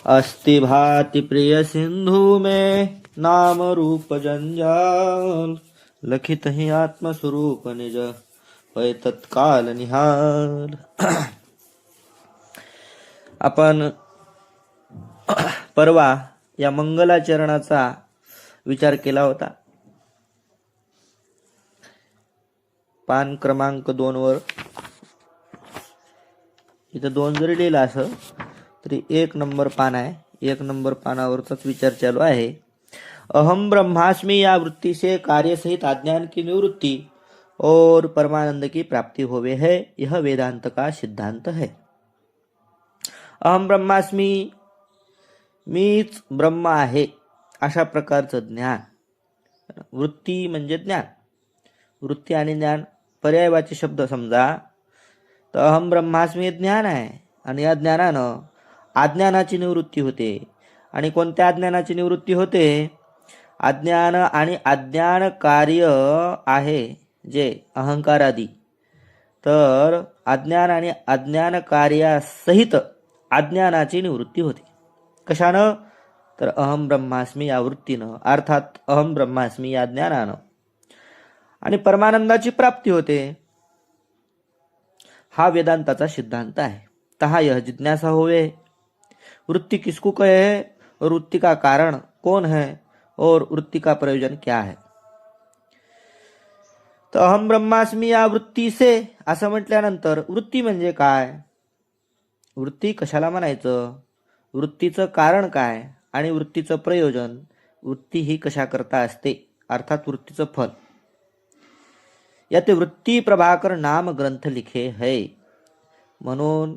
अस्ति भाति प्रिय सिंधु में नाम रूप जंजाल, लखित ही आत्म स्वरूप निज पै तत्काल निहाल. आपण परवा या मंगलाचरणाचा विचार केला होता. पान क्रमांक 2 वर इथं 2 जरी लिहिलं असं तरी 1 नंबर पान आहे. 1 नंबर पानावरचाच विचार चालू आहे. अहम ब्रह्मास्मि या वृत्ति से कार्य सहित अज्ञान की निवृत्ति और परमानंद की प्राप्ति होवे है, यह वेदांत का सिद्धांत है. अहम ब्रह्मास्मि, मीच ब्रह्म आहे अशा प्रकारचं ज्ञान. वृत्ती म्हणजे ज्ञान. वृत्ती आणि ज्ञान पर्यायवाची शब्द समजा तर अहम ब्रह्मास्मि हे ज्ञान आहे आणि या ज्ञानानं अज्ञानाची निवृत्ती होते. आणि कोणत्या अज्ञानाची निवृत्ती होते? अज्ञान आणि अज्ञान कार्य आहे जे अहंकार आदी. तर अज्ञान आणि अज्ञान कार्यासहित अज्ञानाची निवृत्ती होते. कशानं? तर अहम ब्रह्मास्मि या वृत्तीनं, अर्थात अहम ब्रह्मास्मि या ज्ञानानं. आणि परमानंदाची प्राप्ती होते. हा वेदांताचा सिद्धांत है. तहा यह जिज्ञासा होवे, वृत्ति किसको कहे है और वृत्ति का कारण कौन है और वृत्ति का प्रयोजन क्या है. तर अहम ब्रह्मास्मि या वृत्ती से असं म्हटल्यानंतर वृत्ती म्हणजे काय, वृत्ती कशाला म्हणायचं, वृत्तीचं कारण काय आणि वृत्तीचं प्रयोजन, वृत्ती ही कशा करता असते, अर्थात वृत्तीचं फल. याते वृत्ती प्रभाकर नाम ग्रंथ लिखे है. म्हणून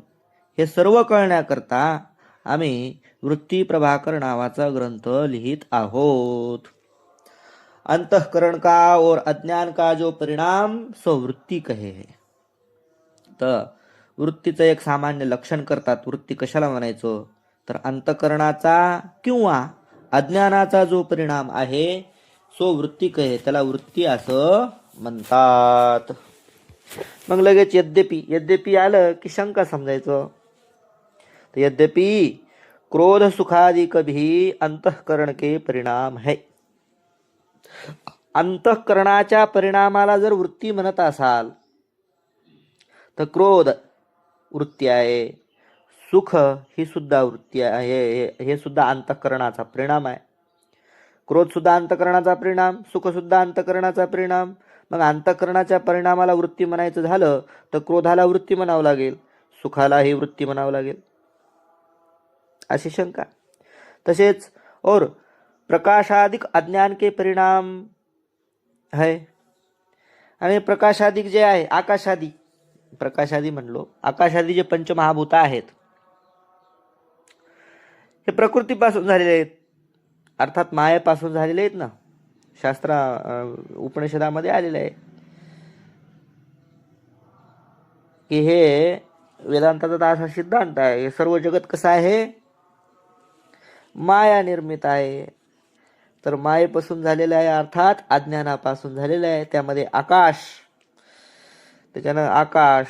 हे सर्व कळण्याकरता आम्ही वृत्ती प्रभाकर नावाचा ग्रंथ लिहित आहोत. अंतःकरण का और अज्ञान का जो परिणाम सो वृत्ती कहे है. तर वृत्तीचं एक सामान्य लक्षण करतात. वृत्ती कशाला म्हणायचं, तर अंतःकरणाचा किंवा अज्ञानाचा जो परिणाम आहे सो वृत्ती कहे, त्याला वृत्ती असं म्हणतात. मग लगेच यद्यपि, यद्यपि आलं की शंका समजायचं. तो यद्यपि क्रोध सुखादि कभी अंतःकरण के परिणाम है. अंतःकरणाच्या परिणामाला जर वृत्ती म्हणत असाल तर क्रोध वृत्ती आहे, सुख ही सुद्धा वृत्ती आहे, हे सुद्धा अंतःकरणाचा परिणाम आहे. क्रोध सुद्धा अंतःकरणाचा परिणाम, सुख सुद्धा अंतःकरणाचा परिणाम. मग अंतःकरणाच्या परिणामाला वृत्ती म्हणायचं झालं तर क्रोधाला वृत्ती म्हणावं लागेल, सुखालाही वृत्ती म्हणावं लागेल, अशी शंका. तसेच और प्रकाशादिक अज्ञान के परिणाम है. आणि प्रकाशादिक जे आहे, आकाशादी, प्रकाशादी म्हणलो, आकाशादी जे पंचमहाभूत आहेत हे प्रकृतीपासून झालेले आहेत, अर्थात मायेपासून झालेले आहेत ना. शास्त्रा उपनिषदामध्ये आलेलं आहे की हे वेदांताचा असा सिद्धांत आहे, हे सर्व जगत कसं आहे, माया निर्मित आहे. तर मायेपासून झालेलं आहे, अर्थात अज्ञानापासून झालेलं आहे. त्यामध्ये आकाश, त्याच्यानं आकाश,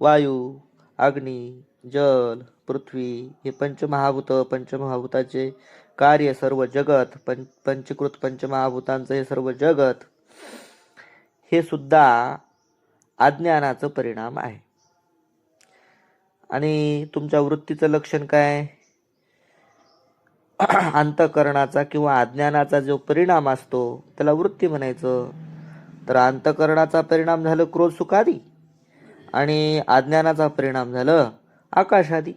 वायू, अग्नी, जल, पृथ्वी हे पंचमहाभूत, पंचमहाभूताचे कार्य सर्व जगत, पंचकृत पंचमहाभूतांचं हे सर्व जगत हे सुद्धा अज्ञानाचं परिणाम आहे. आणि तुमच्या वृत्तीचं लक्षण काय, अंतःकरणाचा किंवा अज्ञानाचा जो परिणाम असतो त्याला वृत्ती म्हणायचं. तर अंतःकरणाचा परिणाम झालं क्रोध सुखादी आणि अज्ञानाचा परिणाम झालं आकाशादी.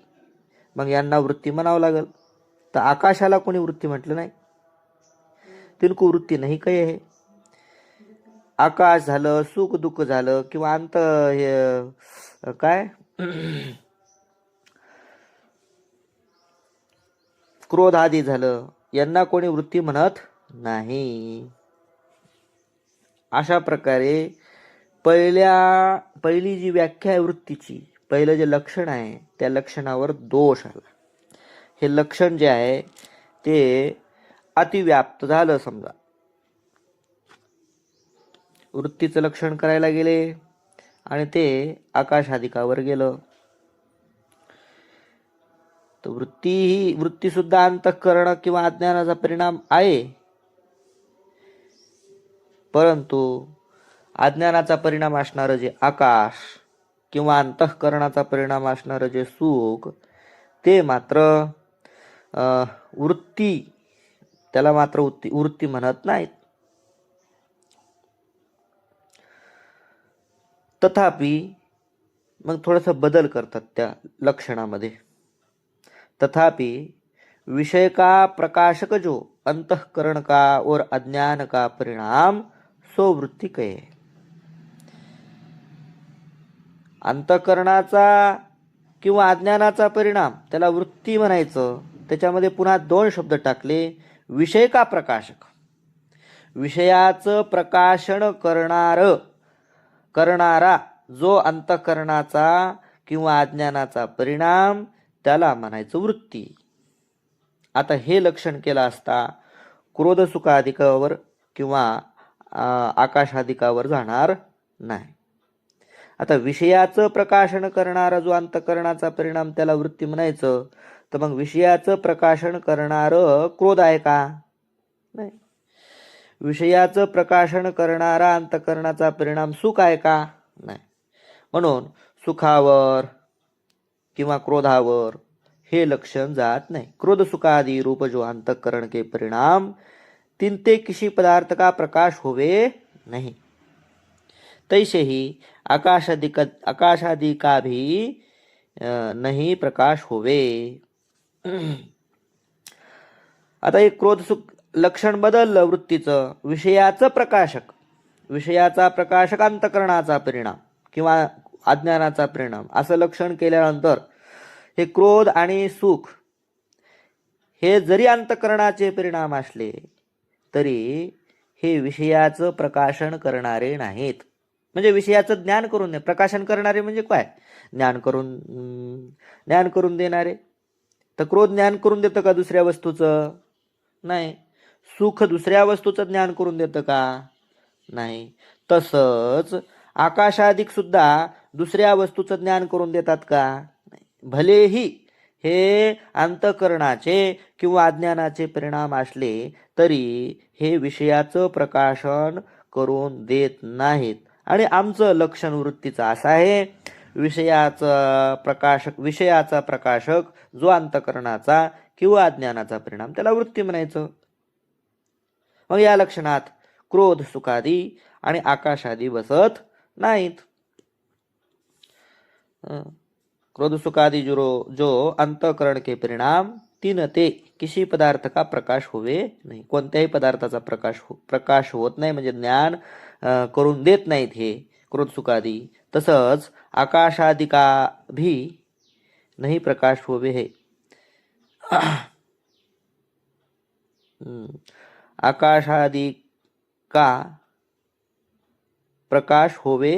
मग यांना वृत्ती म्हणावं लागल. तर आकाशाला कोणी वृत्ती म्हटलं नाही, तिनको वृत्ती नाही काही आहे. आकाश झालं, सुख दुःख झालं किंवा अंत हे काय क्रोध आदी झालं, यांना कोणी वृत्ती म्हणत नाही. अशा प्रकारे पहिली जी व्याख्या आहे वृत्तीची, पहिलं जे लक्षण आहे त्या लक्षणावर दोष आला. हे लक्षण जे आहे ते अतिव्याप्त झालं. समजा वृत्तीचं लक्षण करायला गेले आणि ते आकाशादिकावर गेलं. तर वृत्ती सुद्धा अंतःकरण किंवा अज्ञानाचा परिणाम आहे, परंतु अज्ञानाचा परिणाम असणारं जे आकाश किंवा अंतःकरणाचा परिणाम असणारं जे सुख, ते मात्र वृत्ती, त्याला मात्र वृत्ती म्हणत नाहीत. तथापि मग थोडासा बदल करतात त्या लक्षणामध्ये. तथापि विषय का प्रकाशक जो अंतःकरण का और अज्ञान का परिणाम सो वृत्ती कहे. अंतःकरणाचा किंवा अज्ञानाचा परिणाम त्याला वृत्ती म्हणायचं. त्याच्यामध्ये पुन्हा 2 शब्द टाकले. विषय का प्रकाशक, विषयाचं प्रकाशन करणारा जो अंतःकरणाचा किंवा अज्ञानाचा परिणाम, त्याला म्हणायचं वृत्ती. आता हे लक्षण केलं असता क्रोध सुखाधिकावर किंवा आकाशाधिकावर जाणार नाही. आता विषयाचं प्रकाशन करणारा जो अंतःकरणाचा परिणाम, त्याला वृत्ती म्हणायचं. तर मग विषयाचं प्रकाशन करणारं क्रोध आहे का? नाही. विषयाचं प्रकाशन करणारा अंतःकरणाचा परिणाम सुख आहे का? नाही. म्हणून सुखावर किंवा क्रोधावर हे लक्षण जात नहीं. क्रोध सुखादि रूप जो अंतःकरण के परिणाम, तिनते किसी पदार्थ का प्रकाश होवे नहीं. तैसे ही आकाशादि का भी नहीं प्रकाश होवे. आता एक क्रोध सुख लक्षण बदललं वृत्तीचं. विषयाचं प्रकाशक, विषयाचा प्रकाशक अंतःकरणाचा परिणाम किंवा अज्ञानाचा परिणाम असं लक्षण केल्यानंतर हे क्रोध आणि सुख हे जरी अंतःकरणाचे परिणाम असले तरी हे विषयाचं प्रकाशन करणारे नाहीत. म्हणजे विषयाचं ज्ञान करून दे. प्रकाशन करणारे म्हणजे काय? ज्ञान करून देणारे. तर क्रोध ज्ञान करून देतं का दुसऱ्या वस्तूचं? नाही. सुख दुसऱ्या वस्तूचं ज्ञान करून देतं का? नाही. तसंच आकाशादिक सुद्धा दुसऱ्या वस्तूचं ज्ञान करून देतात का? नाही. भलेही हे अंतःकरणाचे किंवा अज्ञानाचे परिणाम असले तरी हे विषयाचं प्रकाशन करून देत नाहीत. आणि आमचं लक्षण वृत्तीचं असं आहे, विषयाचा प्रकाशक जो अंतःकरणाचा किंवा अज्ञानाचा परिणाम, त्याला वृत्ती म्हणायचं. मग या लक्षणात क्रोध सुखादी आणि आकाशादी बसत नाहीत. क्रोध सुखादी जो अंतःकरण के परिणाम, तीनते किसी पदार्थ का प्रकाश होवे नाही. कोणत्याही पदार्थाचा प्रकाश होत नाही, म्हणजे ज्ञान करून देत नाहीत हे क्रोध सुखादी. तसंच आकाशादि का भी नहीं प्रकाश होवे है. आकाशादि का प्रकाश होवे,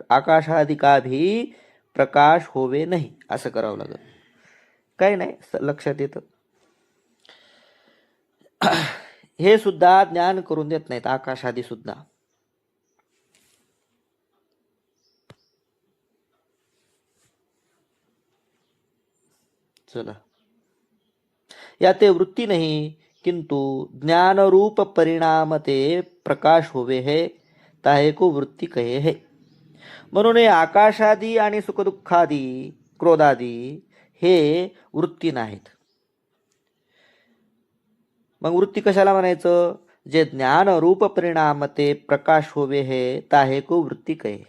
आकाशादि का भी प्रकाश होवे नाही असं करावं लागेल. काही नाही, लक्षात येतं. हे सुद्धा ज्ञान करून देत नाहीत, आकाशादी सुद्धा. चला, या ते वृत्ती नहीं किंतु ज्ञान रूप परिणाम ते प्रकाश होवे है, ताहे को वृत्ती कहे है. म्हणून आकाशादी आणि सुखदुःखादी क्रोधादी हे वृत्ती नाहीत. मग वृत्ती कशाला म्हणायचं? जे ज्ञान रूप परिणाम ते प्रकाश होवे है, ताहे को वृत्ती कहे.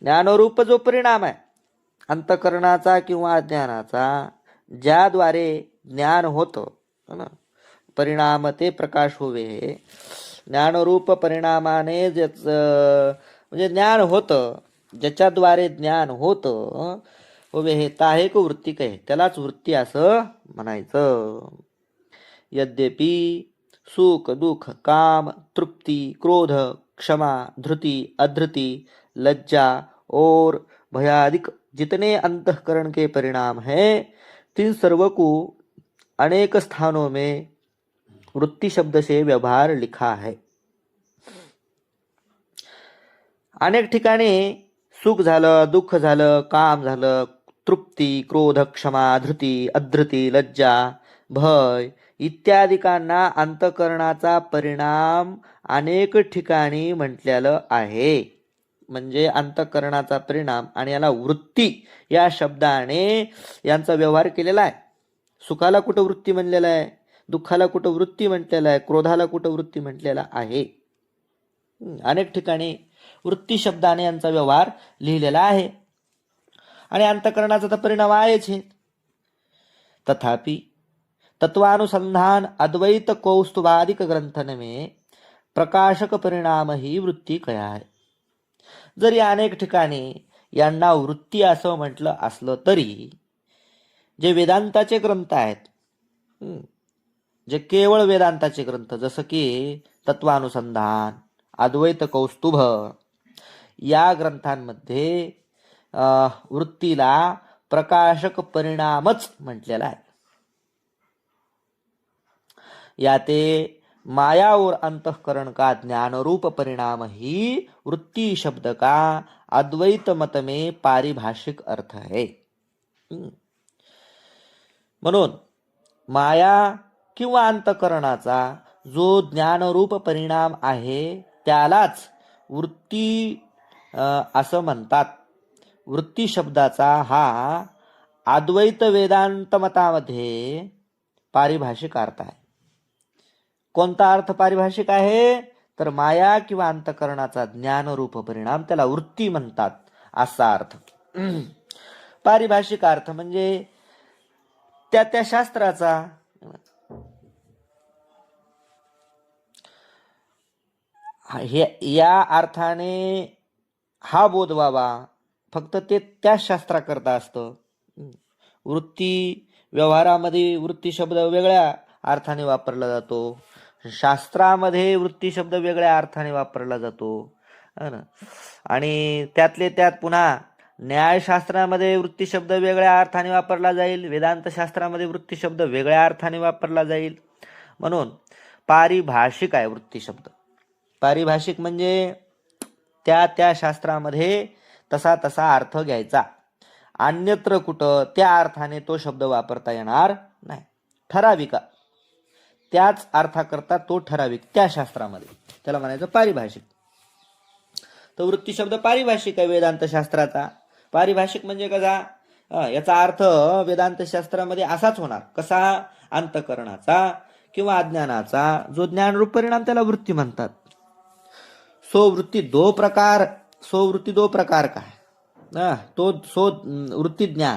ज्ञानरूप जो परिणाम आहे अंतःकरणाचा किंवा अज्ञानाचा, ज्याद्वारे ज्ञान होतं ना, परिणाम ते प्रकाश होवे है. ज्ञानरूप परिणामाने म्हणजे ज्ञान होतं, ज्याच्याद्वारे ज्ञान होतं होवे हे, ताहे को वृत्ती कहे, त्यालाच वृत्ती असं म्हणायचं. यद्यपि सुख दुख काम तृप्ति क्रोध क्षमा धृति अधृति लज्जा और भयादिक जितने अंतःकरण के परिणाम हैं, तीन सर्व को अनेक स्थानों में वृत्ति शब्द से व्यवहार लिखा है. अनेक ठिकाणी सुख झालं, दुःख झालं, काम झालं, तृप्ती, क्रोध, क्षमा, धृती, अधृती, लज्जा, भय इत्यादिकांना अंतःकरणाचा परिणाम अनेक ठिकाणी म्हटलेलं आहे. म्हणजे अंतःकरणाचा परिणाम आणि याला वृत्ती या शब्दाने यांचा व्यवहार केलेला आहे. सुखाला कुठं वृत्ती म्हणलेला आहे, दुःखाला कुठं वृत्ती म्हटलेला आहे, क्रोधाला कुठं वृत्ती म्हटलेला आहे. अनेक ठिकाणी वृत्ती शब्दाने यांचा व्यवहार लिहिलेला आहे आणि अंतःकरणाचा तर परिणाम आहेच हे. तथापि तत्वानुसंधान अद्वैत कौस्तुभादिक ग्रंथन में प्रकाशक परिणाम ही वृत्ती कया आहे. जरी अनेक ठिकाणी यांना वृत्ती असं म्हटलं असलं तरी जे वेदांताचे ग्रंथ आहेत, जे केवळ वेदांताचे ग्रंथ, जसं की तत्वानुसंधान, अद्वैत कौस्तुभ या ग्रंथांमध्ये वृत्तीला प्रकाशक परिणामच म्हटलेला आहे. याते माया और अंतःकरण का ज्ञान रूप परिणाम ही वृत्ती शब्द का अद्वैत मत में पारिभाषिक अर्थ है. म्हणून माया किंवा अंतःकरणाचा जो ज्ञानरूप परिणाम आहे त्यालाच वृत्ती असं म्हणतात. वृत्ती शब्दाचा हा अद्वैत वेदांत मतामध्ये पारिभाषिक अर्थ आहे. कोणता अर्थ पारिभाषिक आहे? तर माया किंवा अंतःकरणाचा ज्ञानरूप परिणाम त्याला वृत्ती म्हणतात असा अर्थ. पारिभाषिक अर्थ म्हणजे त्या त्या शास्त्राचा. या अर्थाने हा बोध व्हावा, फक्त ते त्या शास्त्राकरता असतं. वृत्ती व्यवहारामध्ये वृत्ती शब्द वेगळ्या अर्थाने वापरला जातो, शास्त्रामध्ये वृत्ती शब्द वेगळ्या अर्थाने वापरला जातो. आणि त्यातले त्यात पुन्हा न्यायशास्त्रामध्ये वृत्ती शब्द वेगळ्या अर्थाने वापरला जाईल, वेदांत शास्त्रामध्ये वृत्ती शब्द वेगळ्या अर्थाने वापरला जाईल. म्हणून पारिभाषिक आहे वृत्ती शब्द. पारिभाषिक म्हणजे त्या त्या शास्त्रामध्ये तसा तसा अर्थ घ्यायचा, अन्यत्र कुठं त्या अर्थाने तो शब्द वापरता येणार नाही. ठराविक त्याच अर्थाकरता तो ठराविक त्या शास्त्रामध्ये, त्याला म्हणायचं पारिभाषिक. तर वृत्ती शब्द पारिभाषिक आहे वेदांत शास्त्राचा. पारिभाषिक म्हणजे कसा, याचा अर्थ वेदांत शास्त्रामध्ये असाच होणार. कसा? अंतःकरणाचा किंवा अज्ञानाचा जो ज्ञानरूप परिणाम त्याला वृत्ती म्हणतात. सो वृत्ती दो प्रकार का है, तो वृत्ती ज्ञान,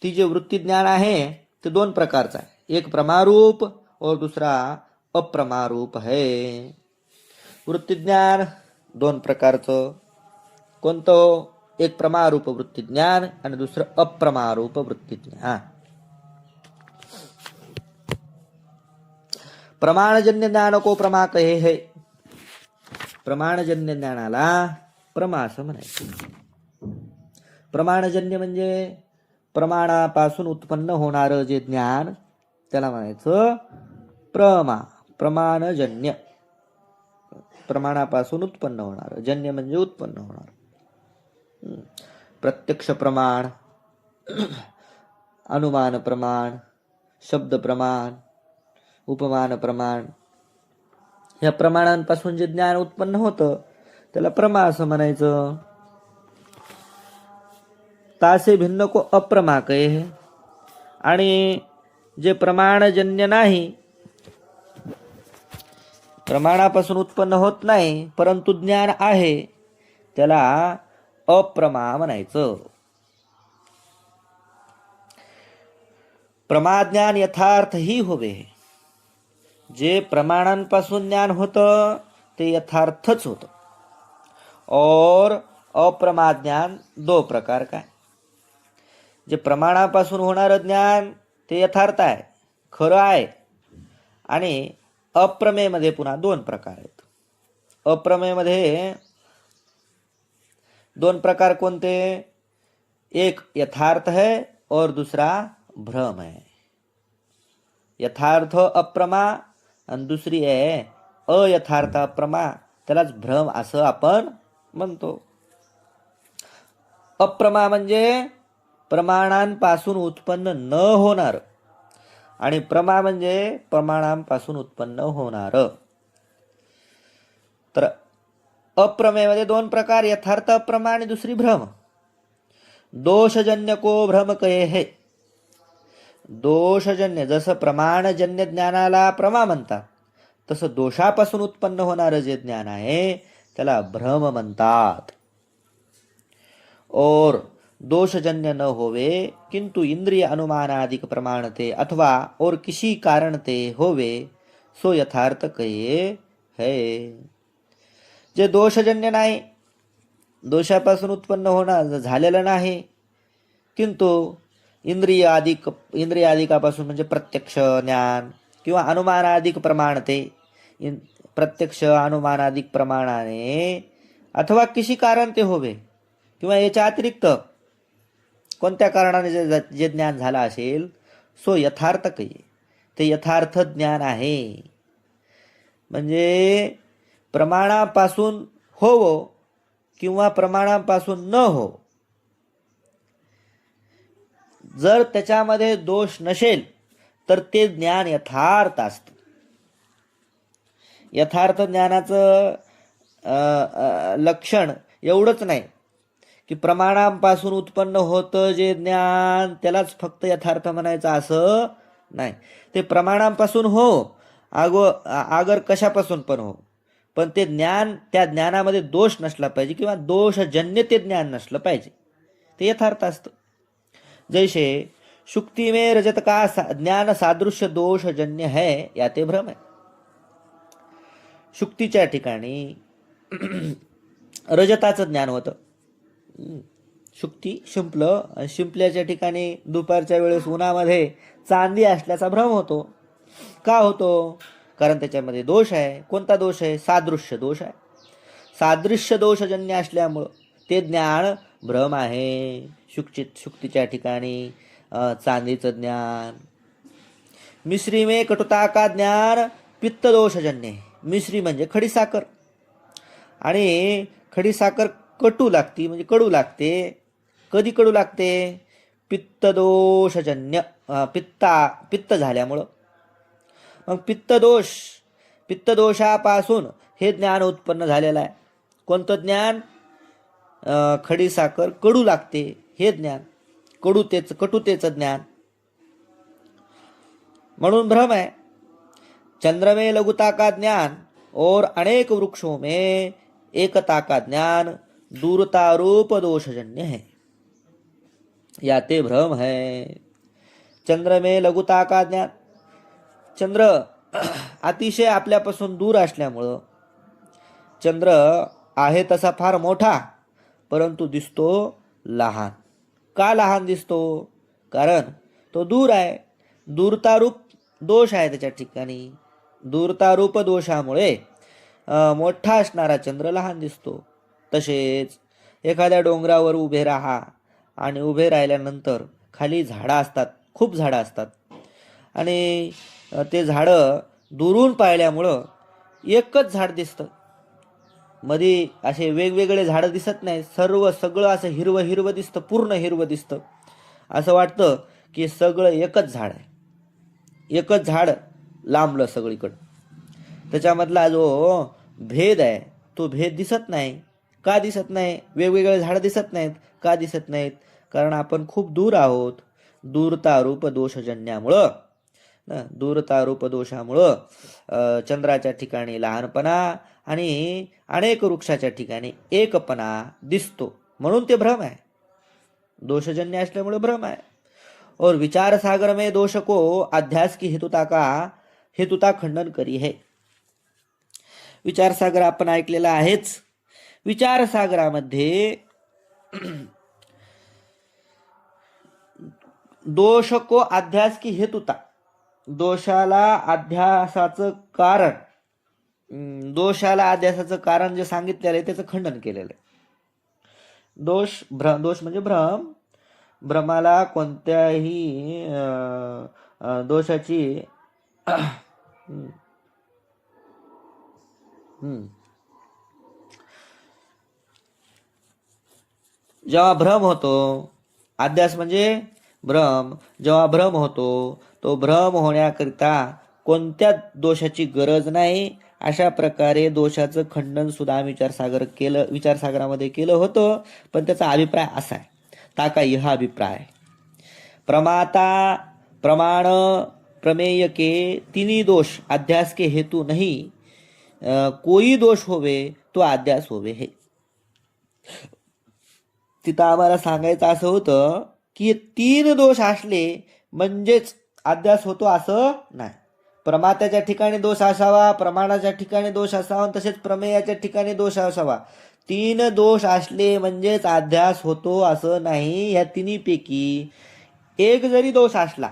ती जे वृत्ती ज्ञान आहे ते दोन प्रकारचं आहे. एक प्रमारूप और दूसरा अप्रमारूप है. वृत्ती ज्ञान दोन प्रकारचं. कोणतं? एक प्रमारूप वृत्ती ज्ञान आणि दुसरं अप्रमारूप वृत्ती ज्ञान. प्रमाणजन्य ज्ञान को प्रमा कहे है. प्रमाणजन्य ज्ञानाला प्रमा असं म्हणायचं. प्रमाणजन्य म्हणजे प्रमाणापासून उत्पन्न होणारं जे ज्ञान त्याला म्हणायचं प्रमा. प्रमाणजन्य, प्रमाणापासून उत्पन्न होणार, जन्य म्हणजे उत्पन्न होणार. प्रत्यक्ष प्रमाण, अनुमान प्रमाण, शब्द प्रमाण, उपमान प्रमाण, या प्रमाणांपासून जे ज्ञान उत्पन्न होतं त्याला प्रमा असं म्हणायचं. तासे भिन्न को अप्रमा कहे. आणि जे प्रमाणजन्य नाही, प्रमाणापासून उत्पन्न होत नाही परंतु ज्ञान आहे, त्याला अप्रमा म्हणायचं. प्रमाज्ञान यथार्थ ही होवे. जे प्रमाणांपासून ज्ञान होतं ते यथार्थच होतं. और अप्रमाज्ञान दो प्रकार का. जे प्रमाणापासून होणारं ज्ञान ते यथार्थ आहे, खरं आहे. आणि अप्रमेयमध्ये पुन्हा दोन प्रकार आहेत. अप्रमेयमध्ये दोन प्रकार कोणते? एक यथार्थ है और दूसरा भ्रम है. यथार्थ अप्रमा आणि दुसरी आहे अयथार्थ अप्रमा, त्यालाच भ्रम असं आपण म्हणतो. अप्रमा म्हणजे प्रमाणांपासून उत्पन्न न होणार, आणि प्रमा म्हणजे प्रमाणांपासून उत्पन्न होणार. तर अप्रमेयमध्ये दोन प्रकार, यथार्थ अप्रमा आणि दुसरी भ्रम. दोषजन्य को भ्रम कहे हे. दोषजन्य, जसं प्रमाणजन्य ज्ञानाला प्रमा म्हणतात, तसं दोषापासून उत्पन्न होणारं जे ज्ञान आहे त्याला भ्रम म्हणतात. और दोषजन्य न होवे किंतु इंद्रिय अनुमानादिक प्रमाणते अथवा और किसी कारण ते होवे सो यथार्थ कहे है. जे दोषजन्य नाही, दोषापासून उत्पन्न होणार झालेलं नाही, किंतु इंद्रियादिकापासून म्हणजे प्रत्यक्ष ज्ञान किंवा अनुमानादिक प्रमाणते, प्रत्यक्ष अनुमानादिक प्रमाणाने अथवा किसी कारण ते होवे, किंवा याच्या अतिरिक्त कोणत्या कारणाने जे ज्ञान झालं असेल सो यथार्थ कहे, ते यथार्थ ज्ञान आहे. म्हणजे प्रमाणापासून होवो किंवा प्रमाणापासून न हो, जर त्याच्यामध्ये दोष नसेल तर ते ज्ञान यथार्थ असतं. यथार्थ ज्ञानाचं लक्षण एवढंच नाही की प्रमाणांपासून उत्पन्न होतं जे ज्ञान त्यालाच फक्त यथार्थ म्हणायचं असं नाही. ते प्रमाणांपासून हो, आगर कशापासून पण हो, पण ते ज्ञान, त्या ज्ञानामध्ये दोष नसला पाहिजे किंवा दोषजन्य ते ज्ञान नसलं पाहिजे, ते यथार्थ असतं. जैसे शुक्ति में रजत का ज्ञान सादृश्य दोषजन्य है, या ते भ्रम आहे. शुक्तीच्या ठिकाणी रजताचं ज्ञान होतं. शुक्ती शिंपलं, आणि शिंपल्याच्या ठिकाणी दुपारच्या वेळेस उन्हामध्ये चांदी असल्याचा भ्रम होतो. का होतो? कारण त्याच्यामध्ये दोष आहे. कोणता दोष आहे? सादृश्य दोष आहे. सादृश्य दोषजन्य असल्यामुळं ते ज्ञान भ्रम आहे. शुक्तीच्या ठिकाणी चांदीचं ज्ञान. मिश्री में कटुता का ज्ञान पित्त दोषजन्य है. मिश्री म्हणजे खडीसाखर, आणि खडीसाखर कटू लागती म्हणजे कडू लागते. कधी कडू लागते? पित्त दोषजन्य, पित्त झाल्यामुळं. मग पित्तदोषापासून हे ज्ञान उत्पन्न झालेलं आहे. कोणतं ज्ञान? खडीसाखर कडू लागते हे ज्ञान, कटुतेचं ज्ञान, म्हणून भ्रम है. चंद्र में लघुता का ज्ञान और अनेक वृक्षों में एकता का ज्ञान दूरता रूप दोषजन्य है, या ते भ्रम है. चंद्र में लघुता का ज्ञान, चंद्र अतिशय आपल्यापासून दूर असल्यामुळं, चंद्र आहे तसा फार मोठा परंतु दिसतो लहान. का लहान दिसतो? कारण तो दूर आहे. दूरतारूप दोष आहे त्याच्या ठिकाणी. दूरतारूप दोषामुळे मोठा असणारा चंद्र लहान दिसतो. तसेच एखाद्या डोंगरावर उभे राहा, आणि उभे राहिल्यानंतर खाली झाडं असतात, खूप झाडं असतात, आणि ते झाडं दुरून पाहिल्यामुळं एकच झाड दिसतं. मध्ये असे वेगवेगळे झाडं दिसत नाही, सगळं असं हिरवं हिरवं दिसतं, पूर्ण हिरवं दिसतं. असं वाटतं की सगळं एकच झाड आहे, एकच झाड लांबलं सगळीकडं. त्याच्यामधला जो भेद आहे तो भेद दिसत नाही. का दिसत नाही? वेगवेगळे झाडं दिसत नाहीत. का दिसत नाहीत? कारण आपण खूप दूर आहोत. दूरतारूप दोषजन्यामुळं, दूरतारूप दोषामुळं चंद्राच्या ठिकाणी लहानपणा आणि अनेक वृक्षाच्या ठिकाणी एकपणा दिसतो, म्हणून ते भ्रम आहे. दोषजन्य असल्यामुळे भ्रम आहे. और विचार सागर में दोष को अध्यास की हेतुता खंडन करी है. विचार सागर आपण ऐकलेला आहेच. विचार सागरामध्ये दोष को अध्यास की हेतुता, दोषाला अध्यासाचं कारण, दोषाला अध्यासाचं कारण जे सांगितलेलं आहे त्याचं खंडन केलेलं आहे. दोष म्हणजे भ्रम. भ्रमाला कोणत्याही दोषाची जेव्हा भ्रम होतो, अध्यास म्हणजे भ्रम, जेव्हा भ्रम होतो तो भ्रम होण्याकरिता कोणत्या दोषाची गरज नाही. अशा प्रकारे दोषाचं खंडन सुद्धा विचारसागरामध्ये केलं होतं. पण त्याचा अभिप्राय असा आहे, ताका हा अभिप्राय प्रमाता प्रमाण प्रमेय के तिन्ही दोष अध्यास के हेतु नहीं, कोई दोष होवे तो अध्यास होवे. हे तिथं आम्हाला सांगायचं असं होतं की 3 दोष असले म्हणजेच अध्यास होतो असं नाही. प्रमात्याच्या ठिकाणी दोष असावा, प्रमाणाच्या ठिकाणी दोष असावा, तसेच प्रमेयाच्या ठिकाणी दोष असावा. 3 दोष असले म्हणजेच अध्यास होतो असं नाही. या तिन्हीपैकी एक जरी दोष असला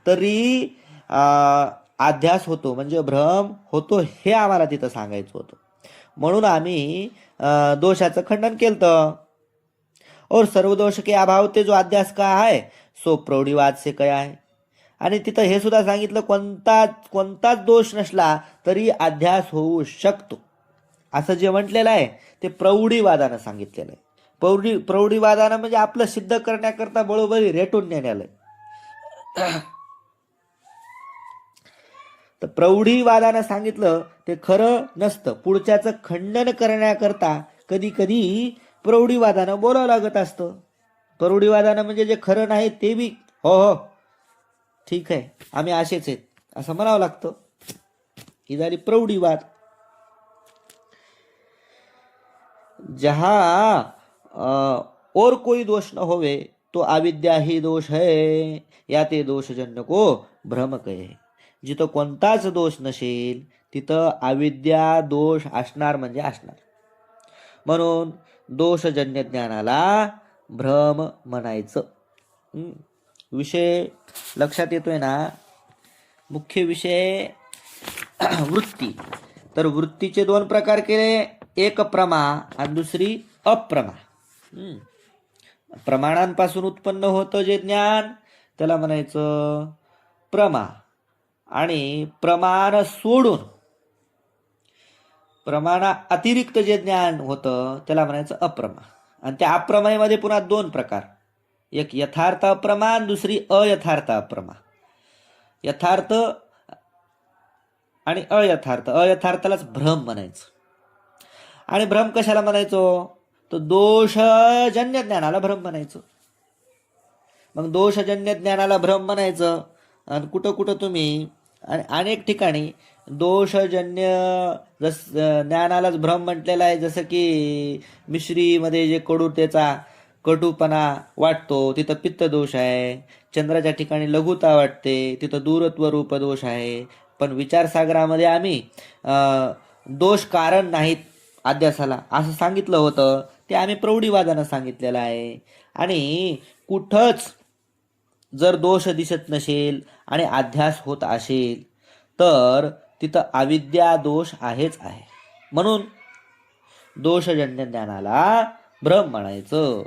तरी अध्यास होतो म्हणजे भ्रम होतो, हे आम्हाला तिथं सांगायचं होतं. म्हणून आम्ही दोषाचं खंडन केलं. और सर्वदोष के अभाव ते जो अध्यास का आहे सो प्रौढीवाद से कया आहे. आणि तिथं हे सुद्धा सांगितलं कोणताच दोष नसला तरी अध्यास होऊ शकतो असं जे म्हटलेलं आहे ते प्रौढीवादानं सांगितलेलं आहे. प्रौढीवादानं म्हणजे आपलं सिद्ध करण्याकरता बरोबरी रेटून नेण्याला. तर प्रौढीवादानं सांगितलं ते खरं नसतं. पुढच्याचं खंडन करण्याकरता कधी कधी प्रौढीवादानं बोलावं लागत असतं. प्रौढीवादानं म्हणजे जे खरं नाही ते बी हो हो ठीक आहे आम्ही असेच आहेत असं म्हणावं लागतं. ही झाली प्रौढीवाद. जहा और कोई दोष न होवे तो अविद्या ही दोष है, या ते दोषजन्य को भ्रम कहे. जिथं कोणताच दोष नसेल तिथं अविद्या दोष असणार म्हणजे असणार. म्हणून दोषजन्य ज्ञानाला भ्रम म्हणायचं. विषय लक्षात येतोय ना. मुख्य विषय वृत्ती. तर वृत्तीचे 2 प्रकार केले, एक प्रमा आणि दुसरी अप्रमा. प्रमाणांपासून उत्पन्न होतं जे ज्ञान त्याला म्हणायचं प्रमा, आणि प्रमाण सोडून प्रमाणा अतिरिक्त जे ज्ञान होतं त्याला म्हणायचं अप्रमा. आणि त्या अप्रमामध्ये पुन्हा 2 प्रकार, एक यथार्थ अप्रमा, दुसरी अयथार्थ अप्रमा. यथार्थ आणि अयथार्थ. अयथार्थालाच भ्रम म्हणायचं. आणि भ्रम कशाला म्हणायचो, तर दोषजन्य ज्ञानाला भ्रम म्हणायचं. मग दोषजन्य ज्ञानाला भ्रम म्हणायचं. आणि कुठं कुठं तुम्ही अनेक ठिकाणी दोषजन्य ज्ञानालाच भ्रम म्हटलेला आहे. जसं की मिश्रीमध्ये जे कडूतेचा कटुपणा वाटतो तिथं पित्त दोष आहे. चंद्राच्या ठिकाणी लघुता वाटते तिथं दूरत्व रूप दोष आहे. पण विचारसागरामध्ये आम्ही दोष कारण नाहीत अध्यासाला असं सांगितलं होतं. ते आम्ही प्रौढीवादानं सांगितलेलं आहे. आणि कुठंच जर दोष दिसत नसेल आणि अध्यास होत असेल तर तिथं अविद्या दोष आहेच आहे. म्हणून दोषजन्य ज्ञानाला भ्रम म्हणायचं.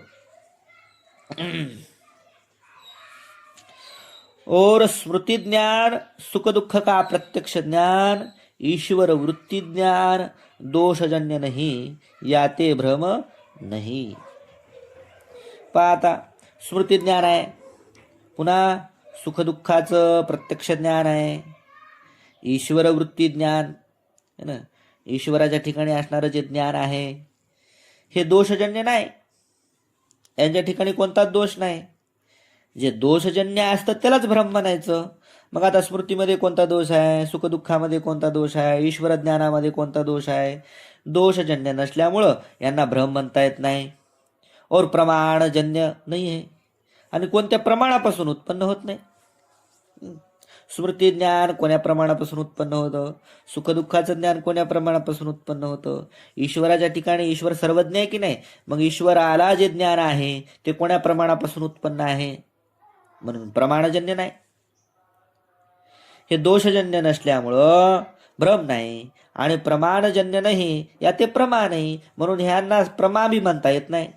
और स्मृति ज्ञान सुख दुःख का प्रत्यक्ष ज्ञान ईश्वर वृत्ति ज्ञान दोषजन्य नहीं, याते भ्रम नहीं. पाहता स्मृती ज्ञान आहे, पुन्हा सुखदुःखाचं प्रत्यक्ष ज्ञान आहे, ईश्वर वृत्ती ज्ञान है ना, ईश्वराच्या ठिकाणी असणारं जे ज्ञान आहे हे दोषजन्य नाही. यांच्या ठिकाणी कोणताच दोष नाही. जे दोषजन्य असतं त्यालाच भ्रम म्हणायचं. मग आता स्मृतीमध्ये कोणता दोष आहे, सुखदुःखामध्ये कोणता दोष आहे, ईश्वर ज्ञानामध्ये कोणता दोष आहे. दोषजन्य नसल्यामुळं यांना भ्रम म्हणता येत नाही. और प्रमाणजन्य नाही आहे आणि कोणत्या प्रमाणापासून उत्पन्न होत नाही. स्मृती ज्ञान कोण्या प्रमाणापासून उत्पन्न होतं, सुखदुःखाचं ज्ञान कोण्या प्रमाणापासून उत्पन्न होतं. ईश्वराच्या ठिकाणी ईश्वर सर्वज्ञ आहे की नाही, मग ईश्वराला जे ज्ञान आहे ते कोण्या प्रमाणापासून उत्पन्न आहे, म्हणून प्रमाणजन्य नाही. हे दोषजन्य नसल्यामुळं भ्रम नाही आणि प्रमाणजन्य नाही, या ते प्रमा नाही, म्हणून ह्यांना प्रमा बी म्हणता येत नाही.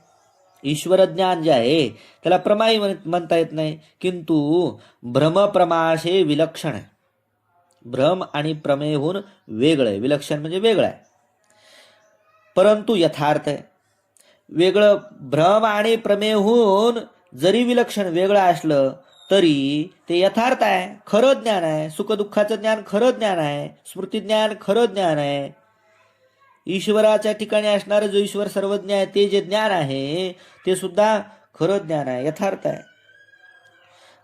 ईश्वर ज्ञान जे आहे त्याला प्रमाही म्हणता येत नाही. किंतु भ्रमप्रमाशे विलक्षण आहे. भ्रम आणि प्रमेयहून वेगळं आहे. विलक्षण म्हणजे वेगळं आहे, परंतु यथार्थ आहे. वेगळं भ्रम आणि प्रमेय होऊन जरी विलक्षण वेगळं असलं तरी ते यथार्थ आहे, खरं ज्ञान आहे. सुखदुःखाचं ज्ञान खरं ज्ञान आहे, स्मृती ज्ञान खरं ज्ञान आहे. ईश्वराच्या ठिकाणी असणारं जो ईश्वर सर्वज्ञ आहे ते जे ज्ञान आहे ते सुद्धा खरं ज्ञान आहे, यथार्थ आहे.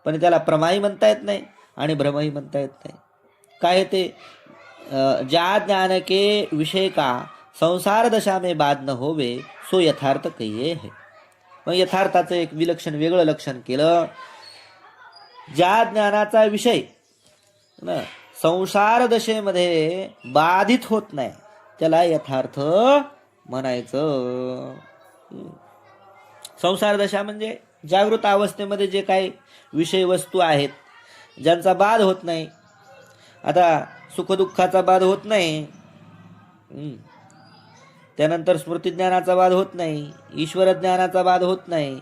पण त्याला प्रमाही म्हणता येत नाही आणि भ्रमही म्हणता येत नाही. काय ते ज्या ज्ञान के विषय का संसार दशा में बाद न होवे सो यथार्थ कहिये है. मग यथार्थाचं एक विलक्षण वेगळं लक्षण केलं. ज्या ज्ञानाचा विषय संसार दशेमध्ये बाधित होत नाही त्याला यथार्थ म्हणायचं. संसार दशा म्हणजे जागृत अवस्थेमध्ये जे काही विषय वस्तू आहेत ज्यांचा बाध होत नाही. आता सुखदुःखाचा बाध होत नाही, त्यानंतर स्मृतिज्ञानाचा बाध होत नाही, ईश्वर ज्ञानाचा बाध होत नाही.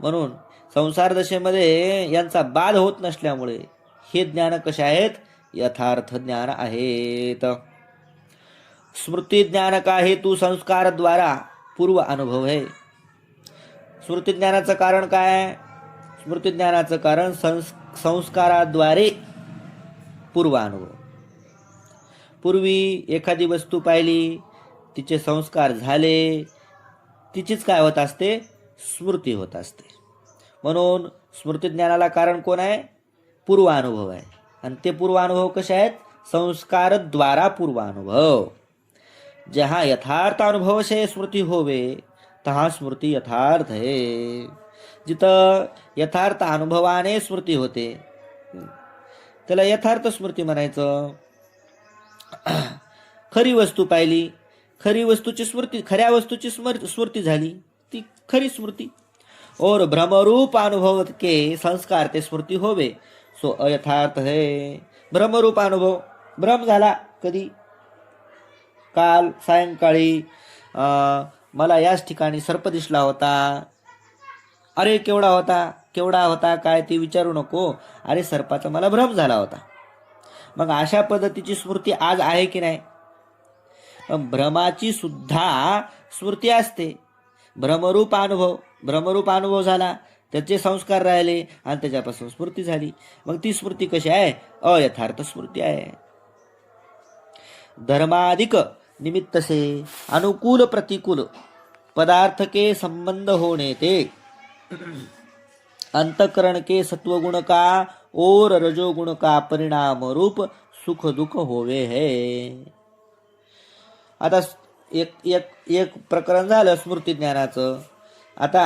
म्हणून संसार दशेमध्ये यांचा बाध होत नसल्यामुळे हे ज्ञान कसे आहेत, यथार्थ ज्ञान आहेत. स्मृति ज्ञान का हेतु संस्कार द्वारा पूर्व अनुभव है. स्मृति ज्ञानाचं कारण काय? स्मृति ज्ञानाचं कारण संस्काराद्वारे पूर्व अनुभव. पूर्वी एखादी वस्तू पाहिली, तिचे संस्कार झाले, तिचीच काय होत असते, स्मृती होत असते. म्हणून स्मृती ज्ञानाला कारण कोण आहे, पूर्वानुभव आहे. आणि ते पूर्वानुभव कसे आहेत, संस्कारद्वारा पूर्वानुभव. जहाँ यथार्थ अनुभव से स्मृती होवे तहाँ स्मृती यथार्थ है. जिथं यथार्थ अनुभवाने स्मृती होते त्याला यथार्थ स्मृती म्हणायचं. खरी वस्तू पाहिली, खरी वस्तूची स्मृती, खऱ्या वस्तूची स्मृती झाली, ती खरी स्मृती. और भ्रमरूप अनुभव के संस्कार ते स्मृती होवे सो अयथार्थ है. भ्रमरूप अनुभव, भ्रम झाला कधी, काल सायंकाळी मला याच ठिकाणी सर्प दिसला होता. अरे केवढा होता, केवढा होता काय ते विचारू नको, अरे सर्पाचा मला भ्रम झाला होता. मग अशा पद्धतीची स्मृती आज आहे की नाही? भ्रमाची सुद्धा स्मृती असते. भ्रमरूप अनुभव झाला, त्याचे संस्कार राहिले आणि त्याच्यापासून स्मृती झाली. मग ती स्मृती कशी आहे, अयथार्थ स्मृती आहे. धर्माधिक निमित्त से अनुकूल प्रतिकूल पदार्थ के संबंध होने ते अंतकरण के सत्वगुण का और रजोगुण का परिणाम रूप सुख दुख होवे है. आता एक प्रकरण झालं स्मृती ज्ञानाचं. आता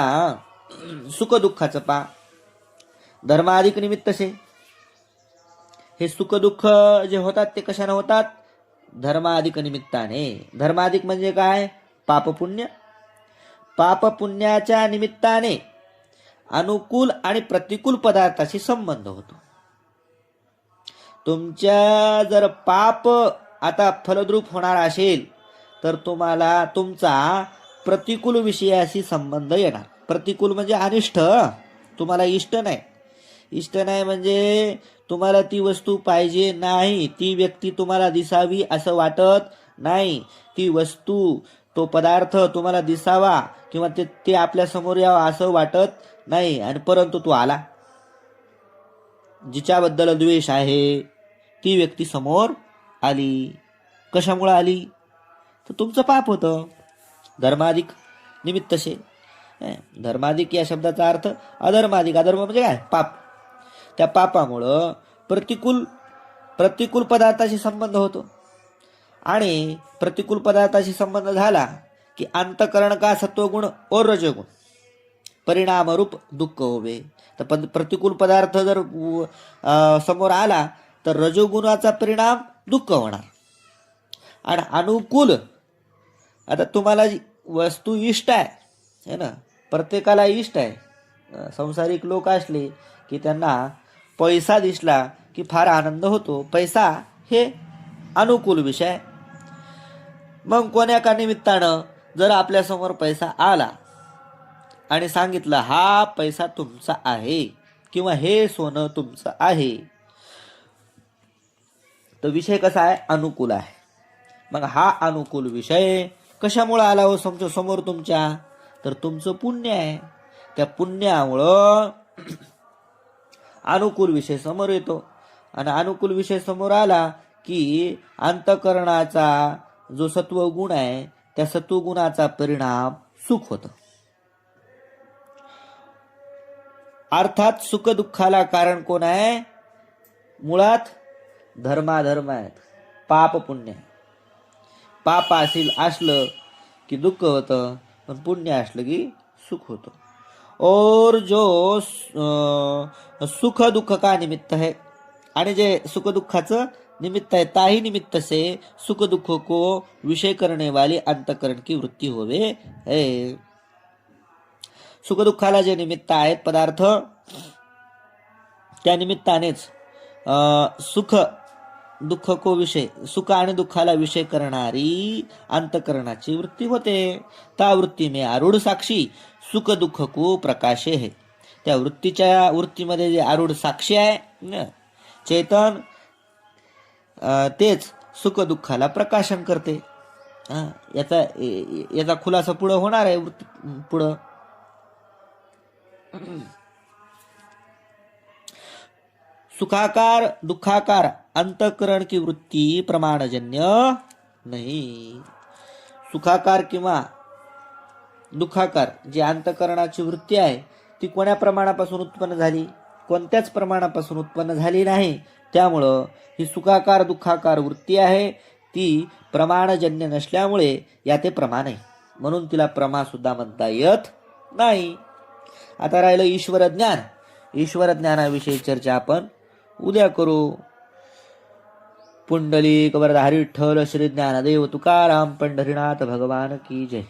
सुख दुःखाचं पा. धर्माधिक निमित्त से, हे सुख दुःख जे होतात ते कशाने होतात, धर्माधिक निमित्ताने. धर्माधिक म्हणजे काय, पाप पुण्य. पाप पुण्याच्या निमित्ताने अनुकूल आणि प्रतिकूल पदार्थाशी संबंध होतो. तुमच्या जर पाप आता फलद्रूप होणार असेल तर तुम्हाला तुमचा प्रतिकूल विषयाशी संबंध येणार. प्रतिकूल म्हणजे अनिष्ट, तुम्हाला इष्ट नाही. इष्ट नाही म्हणजे तुम्हाला ती वस्तू पाहिजे नाही, ती व्यक्ती तुम्हाला दिसावी असं वाटत नाही, ती वस्तू तो पदार्थ तुम्हाला दिसावा किंवा ते आपल्या समोर यावं असं वाटत नाही. आणि परंतु तो आला, जिच्याबद्दल द्वेष आहे ती व्यक्ती समोर आली. कशामुळे आली, तर तुमचं पाप होतं. धर्माधिक निमित्त से. धर्माधिक या शब्दाचा अर्थ अधर्माधिक. अधर्म म्हणजे काय, पाप. त्या पापामुळं प्रतिकूल पदार्थाशी संबंध होतो. आणि प्रतिकूल पदार्थाशी संबंध झाला की अंतकरण का सत्वगुण और रजोगुण परिणामरूप दुःख होवे. तर प्रतिकूल पदार्थ जर समोर आला तर रजोगुणाचा परिणाम दुःख होणार. आणि अनुकूल, आता तुम्हाला वस्तू इष्ट आहे ना, प्रत्येकाला इष्ट आहे. संसारिक लोक असले की त्यांना पैसा दिसला की फार आनंद होतो. पैसा हे अनुकूल विषय. मग कोण्या का निमित्तानं जर आपल्यासमोर पैसा आला आणि सांगितलं हा पैसा तुमचा आहे किंवा हे सोनं तुमचं आहे, तर विषय कसा आहे, अनुकूल आहे. मग हा अनुकूल विषय कशामुळे आला हो समोर तुमच्या? तर तुमचं पुण्य आहे. त्या पुण्यामुळं अनुकूल विषय समोर येतो आणि अनुकूल विषय समोर आला की अंतःकरणाचा जो सत्वगुण आहे त्या सत्वगुणाचा परिणाम सुख होतं. अर्थात सुख दुःखाला कारण कोण आहे? मुळात धर्माधर्म आहेत, पाप पुण्य. पाप असलं की दुःख होतं, पण पुण्य असलं की सुख होतं. और जो सुख दुःख का निमित्त है, आणि जे सुख दुःखाचं निमित्त है, ताही निमित्त से सुख दुःख को विषय करने वाली अंतःकरण की वृत्ती होवे है. सुख दुःखाला जे निमित्त आहेत पदार्थ, त्या निमित्तानेच सुख दुःख को विषय, सुख आणि दुःखाला विषय करणारी अंतःकरणाची वृत्ती होते. त्या वृत्ती में आरूढ साक्षी सुख दुःख को प्रकाशे है. त्या वृत्तीमध्ये जे आरूढ साक्षी आहे चेतन, तेच सुख दुःखाला प्रकाशन करते. याचा खुलासा पुढं होणार आहे. पुढं सुखाकार दुःखाकार अंतःकरण की वृत्ती प्रमाणजन्य नाही. सुखाकार किंवा दुःखाकार जी अंतःकरणाची वृत्ती आहे ती कोण्या प्रमाणापासून उत्पन्न झाली? कोणत्याच प्रमाणापासून उत्पन्न झाली नाही. त्यामुळं ही सुखाकार दुःखाकार वृत्ती आहे ती प्रमाणजन्य नसल्यामुळे या ते प्रमाण आहे, म्हणून तिला प्रमा सुद्धा म्हणता येत नाही. आता राहिलं ईश्वर ज्ञान. ईश्वर ज्ञानाविषयी चर्चा आपण उद्या करू. पुंडलिक वरद हरी विठ्ठल श्री ज्ञानदेव तुकाराम पंढरीनाथ भगवान की जय.